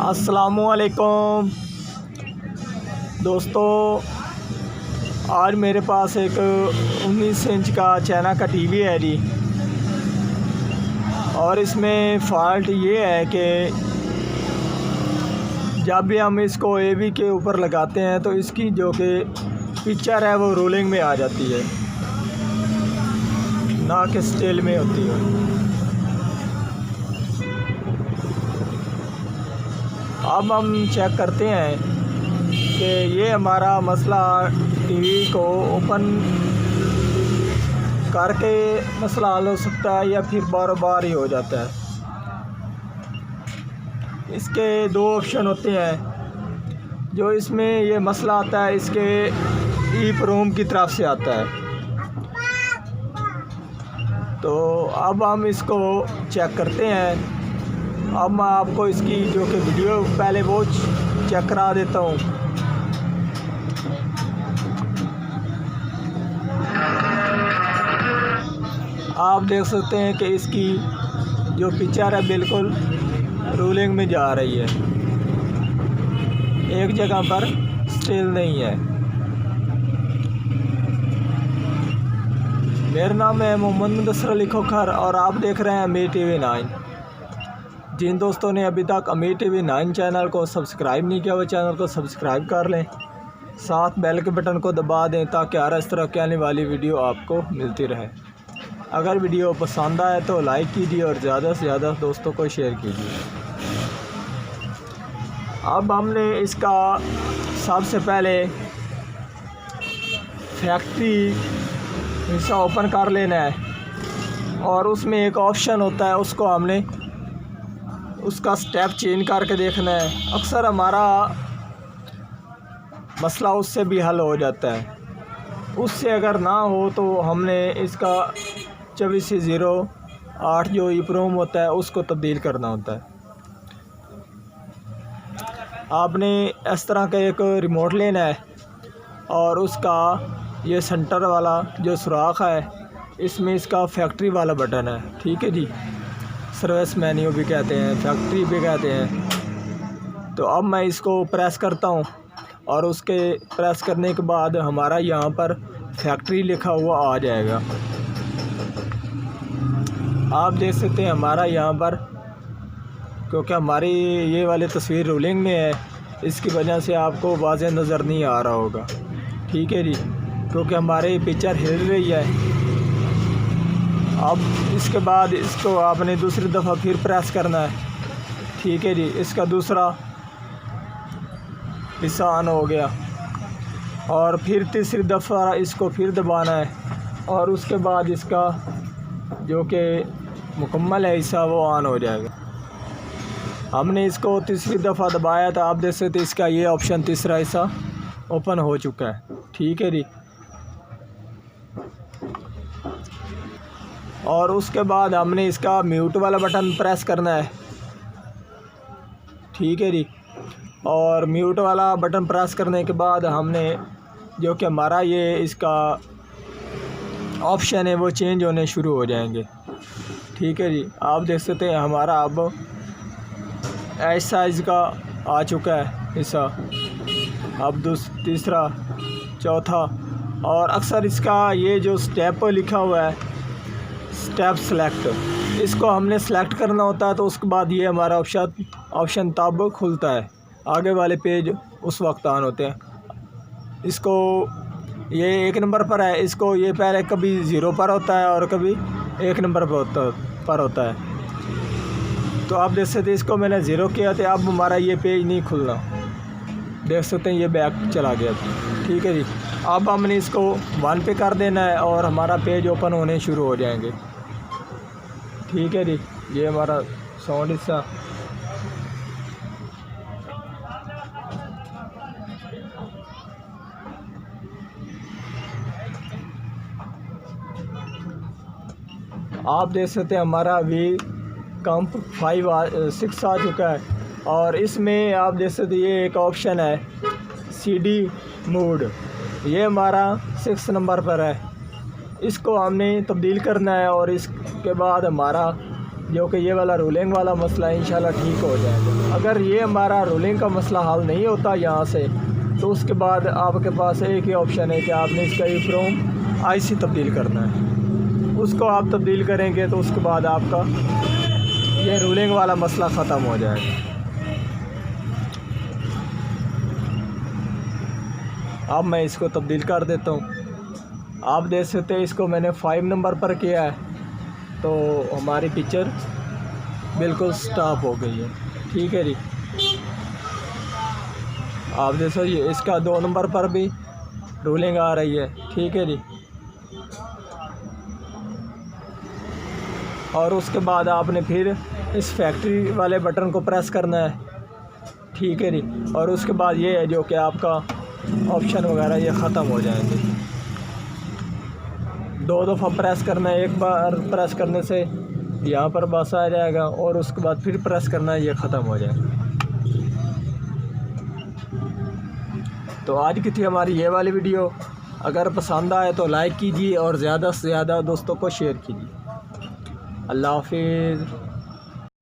अस्सलामुअलैकुम दोस्तों, आज मेरे पास एक 19 इंच का चाइना का टीवी है जी। और इसमें फ़ॉल्ट ये है कि जब भी हम इसको एवी के ऊपर लगाते हैं तो इसकी जो कि पिक्चर है वो रोलिंग में आ जाती है, ना कि स्टिल में होती है। अब हम चेक करते हैं कि ये हमारा मसला टीवी को ओपन करके मसला हल हो सकता है या फिर बार बार ही हो जाता है। इसके दो ऑप्शन होते हैं। जो इसमें ये मसला आता है इसके EEPROM की तरफ से आता है। तो अब हम इसको चेक करते हैं। अब मैं आपको इसकी जो कि वीडियो पहले वो चेक करा देता हूँ। आप देख सकते हैं कि इसकी जो पिक्चर है बिल्कुल रोलिंग में जा रही है, एक जगह पर स्टिल नहीं है। मेरा नाम है मोहम्मद मुदस्सिर अली खोखर और आप देख रहे हैं अमीर TV 9। जिन दोस्तों ने अभी तक अमीर TV 9 चैनल को सब्सक्राइब नहीं किया वो चैनल को सब्सक्राइब कर लें, साथ बेल के बटन को दबा दें ताकि हर इस तरह की आने वाली वीडियो आपको मिलती रहे। अगर वीडियो पसंद आए तो लाइक कीजिए और ज़्यादा से ज़्यादा दोस्तों को शेयर कीजिए। अब हमने इसका सबसे पहले फैक्ट्री हिस्सा ओपन कर लेना है और उसमें एक ऑप्शन होता है, उसको हमने उसका स्टेप चेंज करके देखना है। अक्सर हमारा मसला उससे भी हल हो जाता है। उससे अगर ना हो तो हमने इसका 2408 जो EEPROM होता है उसको तब्दील करना होता है। आपने इस तरह का एक रिमोट लेना है और उसका ये सेंटर वाला जो सुराख है इसमें इसका फैक्ट्री वाला बटन है, ठीक है जी। सर्विस मेन्यू भी कहते हैं, फैक्ट्री भी कहते हैं। तो अब मैं इसको प्रेस करता हूँ और उसके प्रेस करने के बाद हमारा यहाँ पर फैक्ट्री लिखा हुआ आ जाएगा। आप देख सकते हैं हमारा यहाँ पर, क्योंकि हमारी ये वाली तस्वीर रोलिंग में है इसकी वजह से आपको वाज़ेह नज़र नहीं आ रहा होगा, ठीक है जी, क्योंकि हमारी पिक्चर हिल रही है। अब इसके बाद इसको आपने दूसरी दफ़ा फिर प्रेस करना है, ठीक है जी। इसका दूसरा हिस्सा ऑन हो गया और फिर तीसरी दफ़ा इसको फिर दबाना है और उसके बाद इसका जो कि मुकम्मल है हिस्सा वो ऑन हो जाएगा। हमने इसको तीसरी दफ़ा दबाया था, आप देख सकते हैं इसका ये ऑप्शन तीसरा हिस्सा ओपन हो चुका है, ठीक है जी। और उसके बाद हमने इसका म्यूट वाला बटन प्रेस करना है, ठीक है जी। और म्यूट वाला बटन प्रेस करने के बाद हमने जो कि हमारा ये इसका ऑप्शन है वो चेंज होने शुरू हो जाएंगे, ठीक है जी। आप देख सकते हैं हमारा अब एस साइज़ का आ चुका है हिस्सा, अब तीसरा, चौथा। और अक्सर इसका ये जो स्टेप लिखा हुआ है स्टेप सेलेक्ट, इसको हमने सेलेक्ट करना होता है। तो उसके बाद ये हमारा ऑप्शन तब खुलता है, आगे वाले पेज उस वक्त ऑन होते हैं। इसको ये 1 नंबर पर है, इसको ये पहले कभी 0 पर होता है और कभी 1 नंबर पर होता है। तो आप देख सकते हैं इसको मैंने 0 किया था, अब हमारा ये पेज नहीं खुलना, देख सकते हैं ये बैक चला गया था, ठीक है जी। अब हमने इसको 1 पे कर देना है और हमारा पेज ओपन होने शुरू हो जाएंगे, ठीक है जी। ये हमारा साउंड हिस्सा, आप देख सकते हैं हमारा अभी कंप 6 आ चुका है। और इसमें आप देख सकते हैं ये एक ऑप्शन है CD मोड, ये हमारा 6 नंबर पर है। इसको हमने तब्दील करना है और इसके बाद हमारा जो कि ये वाला रोलिंग वाला मसला है इंशाल्लाह ठीक हो जाएगा। अगर ये हमारा रोलिंग का मसला हल नहीं होता यहाँ से, तो उसके बाद आपके पास एक ही ऑप्शन है कि आपने इसका EEPROM IC तब्दील करना है। उसको आप तब्दील करेंगे तो उसके बाद आपका ये रोलिंग वाला मसला ख़त्म हो जाएगा। अब मैं इसको तब्दील कर देता हूँ। आप देख सकते हैं इसको मैंने 5 नंबर पर किया है, तो हमारी पिक्चर बिल्कुल स्टॉप हो गई है। ठीक है जी, आप देखो ये इसका 2 नंबर पर भी रोलिंग आ रही है। ठीक है जी, और उसके बाद आपने फिर इस फैक्ट्री वाले बटन को प्रेस करना है। ठीक है जी, और उसके बाद ये है जो कि आपका ऑप्शन वगैरह ये ख़त्म हो जाएंगे। 2 दफ़ा प्रेस करना है, एक बार प्रेस करने से यहाँ पर बस आ जाएगा और उसके बाद फिर प्रेस करना है, ये ख़त्म हो जाएगा। तो आज की थी हमारी ये वाली वीडियो। अगर पसंद आए तो लाइक कीजिए और ज़्यादा से ज़्यादा दोस्तों को शेयर कीजिए। अल्लाह हाफिज़।